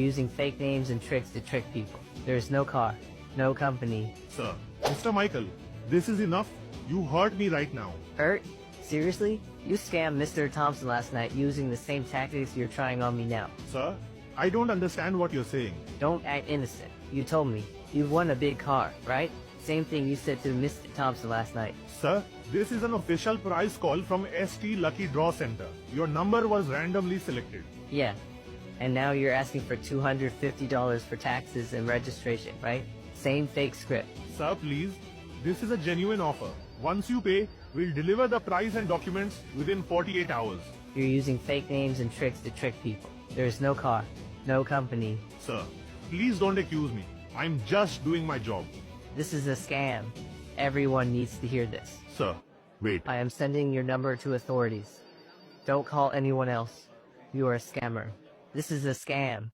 using fake names and tricks to trick people. There is no car, no company. Sir, Mr. Michael, this is enough. You hurt me right now. Hurt? Seriously? You scammed Mr. Thompson last night using the same tactics you're trying on me now. Sir, I don't understand what you're saying. Don't act innocent. You told me. You've won a big car, right? Same thing you said to Mr. Thompson last night. Sir, this is an official prize call from ST Lucky Draw Center. Your number was randomly selected. Yeah. And now you're asking for $250 for taxes and registration, right? Same fake script. Sir, please. This is a genuine offer. Once you pay, we'll deliver the prize and documents within 48 hours. You're using fake names and tricks to trick people. There is no car, no company. Sir, please don't accuse me. I'm just doing my job. This is a scam. Everyone needs to hear this. Sir, wait. I am sending your number to authorities. Don't call anyone else. You are a scammer. This is a scam.